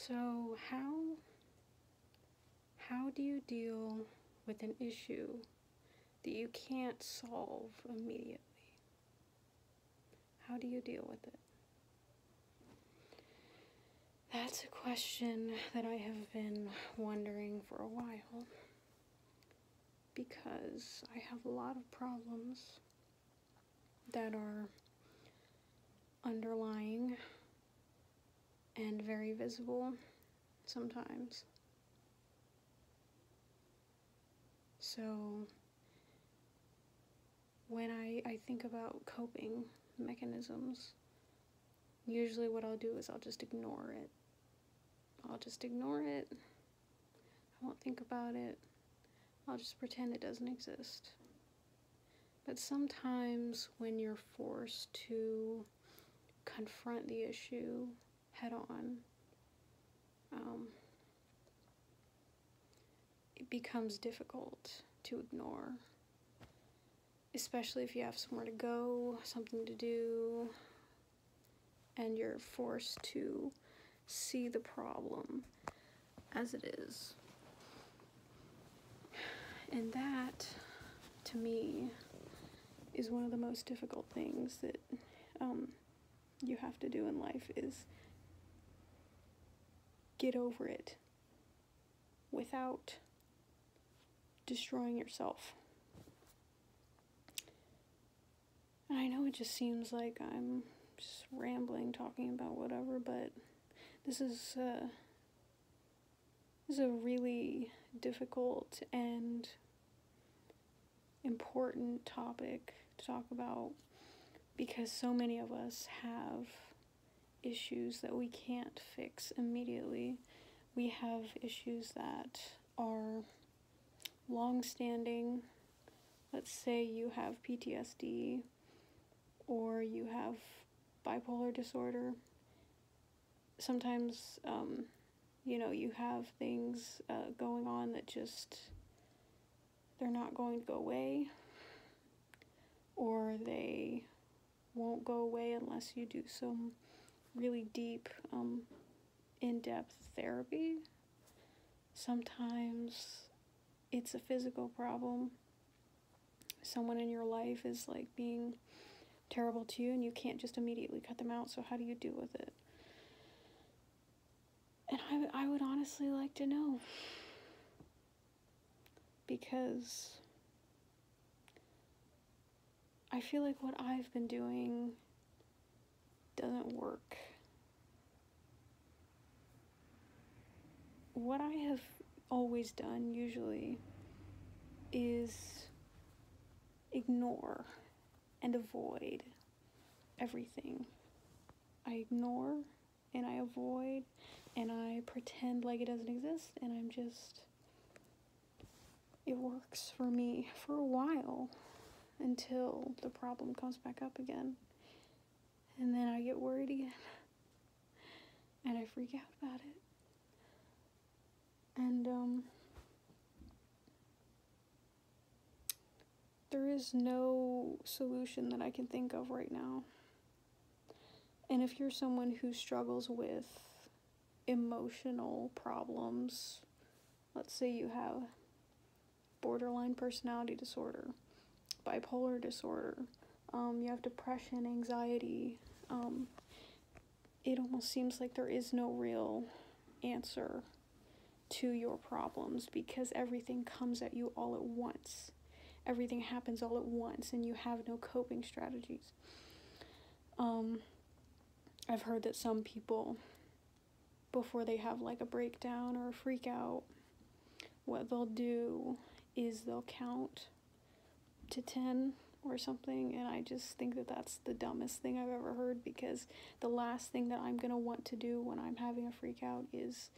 So how do you deal with an issue that you can't solve immediately? How do you deal with it? That's a question that I have been wondering for a while, because I have a lot of problems that are underlying and very visible sometimes. So when I think about coping mechanisms, usually what I'll do is I'll just ignore it. I won't think about it. I'll just pretend it doesn't exist. But sometimes when you're forced to confront the issue head on, it becomes difficult to ignore, especially if you have somewhere to go, something to do, and you're forced to see the problem as it is. And that, to me, is one of the most difficult things that you have to do in life, is get over it without destroying yourself. And I know it just seems like I'm just rambling, talking about whatever, but this is a really difficult and important topic to talk about, because so many of us have issues that we can't fix immediately. We have issues that are long-standing. Let's say you have PTSD, or you have bipolar disorder. Sometimes, you have things going on that just, they're not going to go away, or they won't go away unless you do some really deep, in-depth therapy. Sometimes it's a physical problem. Someone in your life is like being terrible to you and you can't just immediately cut them out, so how do you deal with it? And I would honestly like to know, because I feel like what I've been doing doesn't work. What I have always done usually is ignore and avoid everything. I ignore and I avoid and I pretend like it doesn't exist, and it works for me for a while until the problem comes back up again. And then I get worried again and I freak out about it. And there is no solution that I can think of right now. And if you're someone who struggles with emotional problems, let's say you have borderline personality disorder, bipolar disorder, you have depression, anxiety, it almost seems like there is no real answer to your problems, because everything comes at you all at once. Everything happens all at once and you have no coping strategies. I've heard that some people, before they have like a breakdown or a freak out, what they'll do is they'll count to 10 or something, and I just think that that's the dumbest thing I've ever heard, because the last thing that I'm gonna want to do when I'm having a freak out is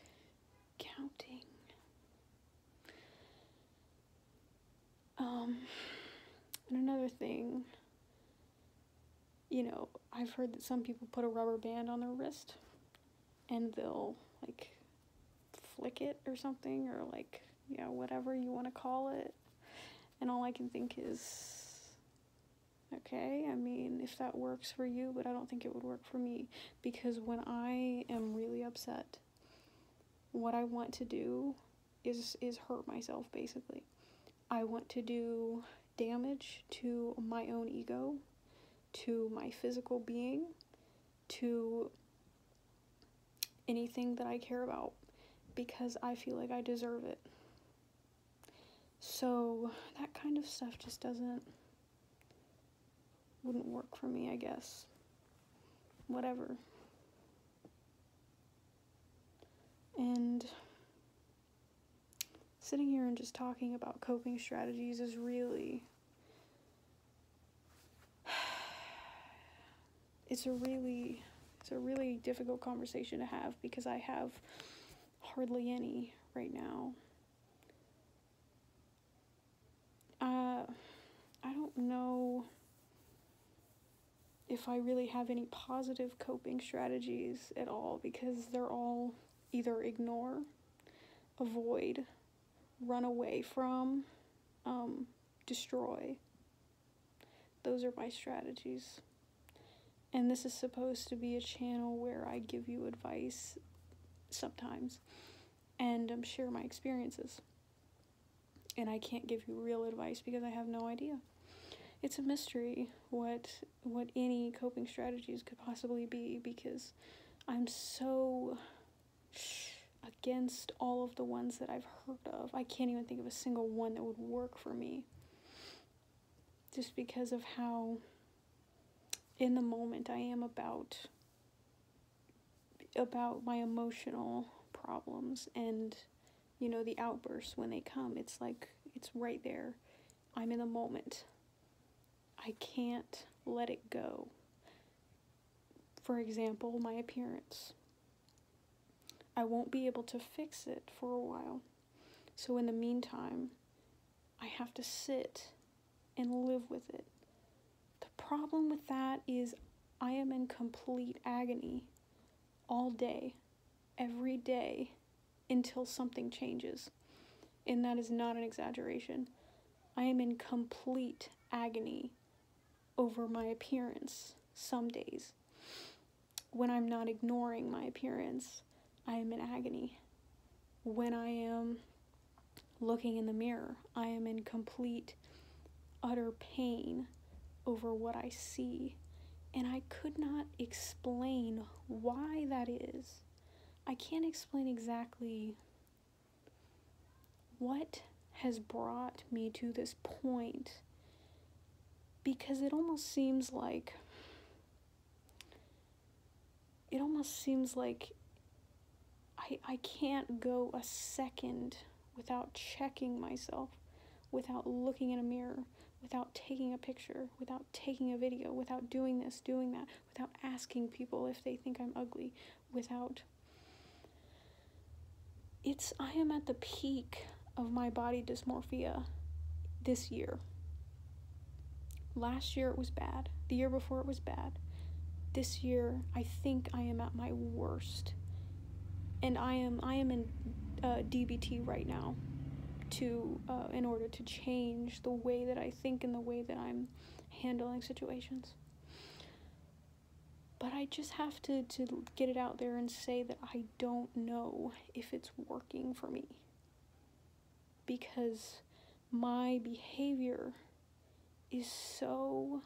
counting. And another thing, I've heard that some people put a rubber band on their wrist and they'll like flick it or something, or like, whatever you want to call it. And all I can think is, okay, I mean, if that works for you, but I don't think it would work for me, because when I am really upset what I want to do is hurt myself, basically. I want to do damage to my own ego, to my physical being, to anything that I care about, because I feel like I deserve it. So that kind of stuff just wouldn't work for me, I guess. Whatever. And sitting here and just talking about coping strategies is really, it's a really difficult conversation to have, because I have hardly any right now. I don't know if I really have any positive coping strategies at all, because they're all either ignore, avoid, run away from, destroy. Those are my strategies. And this is supposed to be a channel where I give you advice sometimes and share my experiences. And I can't give you real advice because I have no idea. It's a mystery what any coping strategies could possibly be, because I'm so against all of the ones that I've heard of. I can't even think of a single one that would work for me, just because of how in the moment I am about my emotional problems, and the outbursts when they come. It's like it's right there. I'm in the moment. I can't let it go. For example, my appearance. I won't be able to fix it for a while. So in the meantime, I have to sit and live with it. The problem with that is I am in complete agony all day, every day, until something changes. And that is not an exaggeration. I am in complete agony over my appearance some days. When I'm not ignoring my appearance, I am in agony. When I am looking in the mirror, I am in complete, utter pain over what I see. And I could not explain why that is. I can't explain exactly what has brought me to this point, because it almost seems like I can't go a second without checking myself, without looking in a mirror, without taking a picture, without taking a video, without doing this, doing that, without asking people if they think I'm ugly, I am at the peak of my body dysmorphia this year. Last year it was bad. The year before it was bad. This year I think I am at my worst. And I am in DBT right now in order to change the way that I think and the way that I'm handling situations. But I just have to get it out there and say that I don't know if it's working for me, because my behavior is so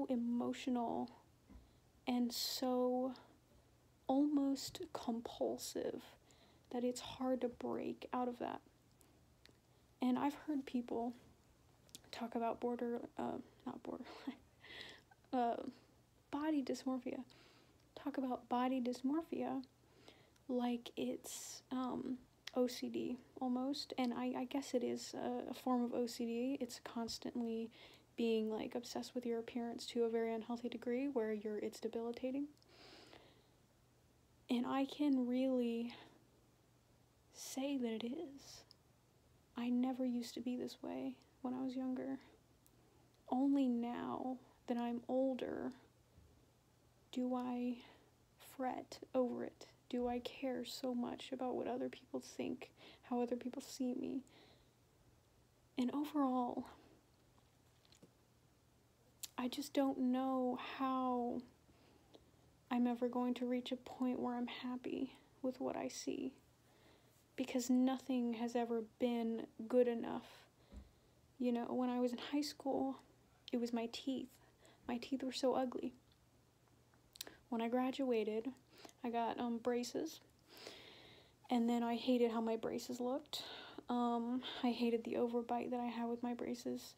emotional and so almost compulsive that it's hard to break out of that. And I've heard people talk about body dysmorphia. Talk about body dysmorphia like it's OCD almost. And I guess it is a form of OCD. It's constantly being like obsessed with your appearance to a very unhealthy degree where it's debilitating. And I can really say that it is. I never used to be this way when I was younger. Only now that I'm older do I fret over it. Do I care so much about what other people think, how other people see me? And overall, I just don't know how I'm I'm ever going to reach a point where I'm happy with what I see, because nothing has ever been good enough. You know, when I was in high school, it was my teeth. My teeth were so ugly. When I graduated, I got braces, and then I hated how my braces looked. I hated the overbite that I had with my braces.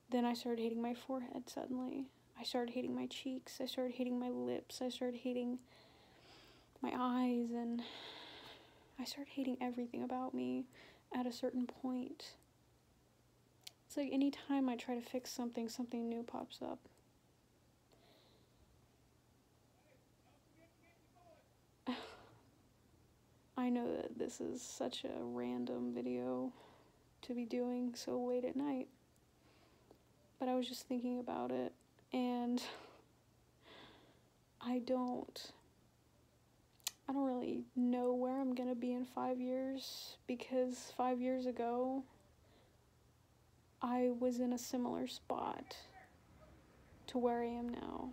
Then I started hating my forehead suddenly. I started hating my cheeks. I started hating my lips. I started hating my eyes, and I started hating everything about me at a certain point. It's like anytime I try to fix something, something new pops up. I know that this is such a random video to be doing so late at night, but I was just thinking about it, and I don't really know where I'm gonna be in 5 years, because 5 years ago, I was in a similar spot to where I am now.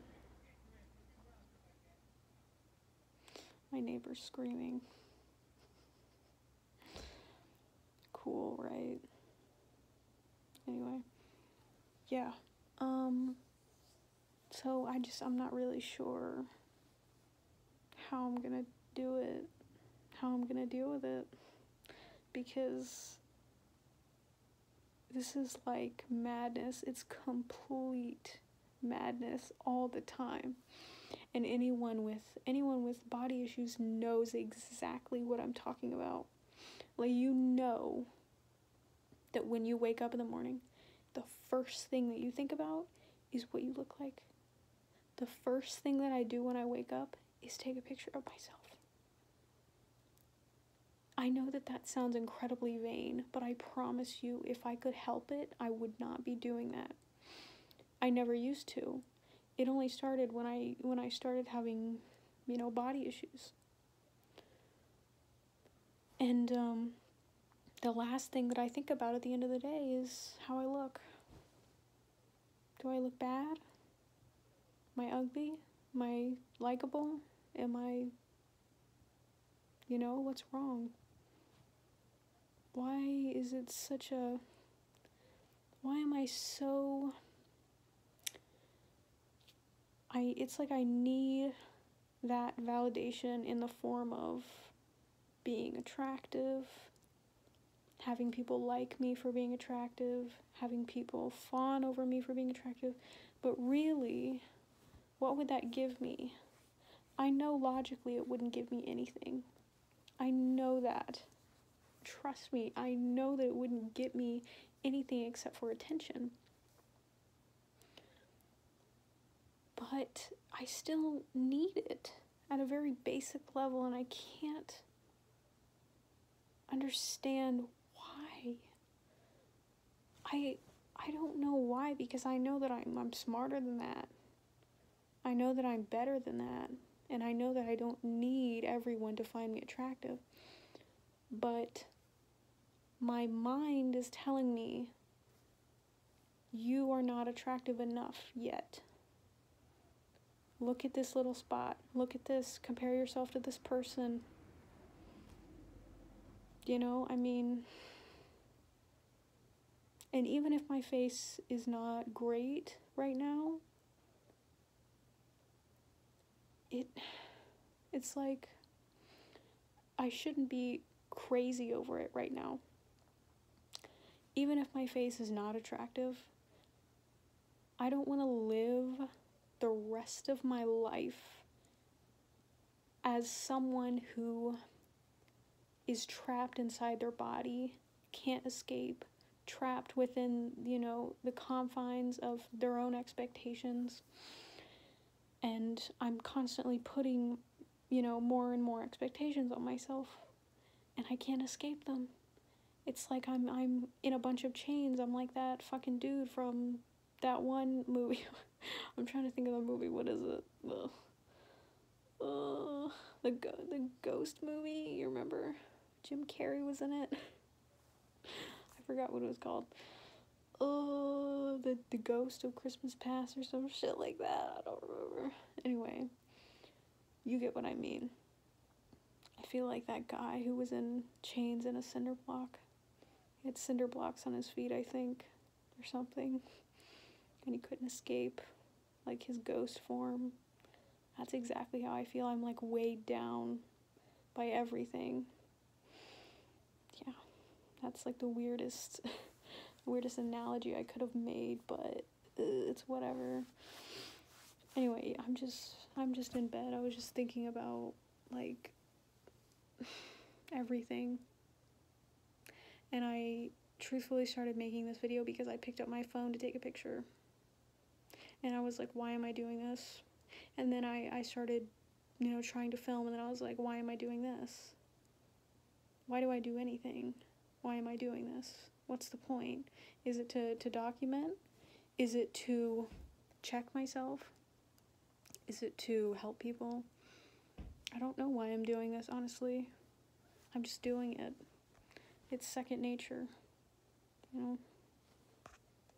My neighbor's screaming. Cool, right? Anyway, yeah. So I'm not really sure how I'm gonna do it, how I'm gonna deal with it, because this is like madness. It's complete madness all the time. And anyone with body issues knows exactly what I'm talking about. Like, you know that when you wake up in the morning, the first thing that you think about is what you look like. The first thing that I do when I wake up is take a picture of myself. I know that that sounds incredibly vain, but I promise you, if I could help it, I would not be doing that. I never used to. It only started when I started having, body issues. And the last thing that I think about at the end of the day is how I look. Do I look bad? Am I ugly? Am I likable? Am I, what's wrong? Why is it why am I so, it's like I need that validation in the form of being attractive, having people like me for being attractive, having people fawn over me for being attractive. But really, what would that give me? I know logically it wouldn't give me anything. I know that. Trust me, I know that it wouldn't get me anything except for attention. But I still need it at a very basic level, and I can't understand why. I don't know why, because I know that I'm smarter than that. I know that I'm better than that, and I know that I don't need everyone to find me attractive. But my mind is telling me, you are not attractive enough yet. Look at this little spot. Look at this. Compare yourself to this person. And even if my face is not great right now, it's like I shouldn't be crazy over it right now. Even if my face is not attractive, I don't want to live the rest of my life as someone who is trapped inside their body, can't escape, trapped within, the confines of their own expectations. And I'm constantly putting, more and more expectations on myself, and I can't escape them. It's like I'm in a bunch of chains. I'm like that fucking dude from that one movie. I'm trying to think of the movie. What is it? The ghost movie. You remember? Jim Carrey was in it. I forgot what it was called. The Ghost of Christmas Past or some shit like that. I don't remember. Anyway, You get what I mean. I feel like that guy who was in chains in a cinder block. He had cinder blocks on his feet, I think, or something. And he couldn't escape, like his ghost form. That's exactly how I feel. I'm like weighed down by everything. Yeah, that's like the weirdest analogy I could have made, but it's whatever. Anyway, I'm just in bed. I was just thinking about like everything. And I truthfully started making this video because I picked up my phone to take a picture. And I was like, why am I doing this? And then I started, trying to film, and then I was like, why am I doing this? Why do I do anything? Why am I doing this? What's the point? Is it to document? Is it to check myself? Is it to help people? I don't know why I'm doing this, honestly. I'm just doing it. It's second nature,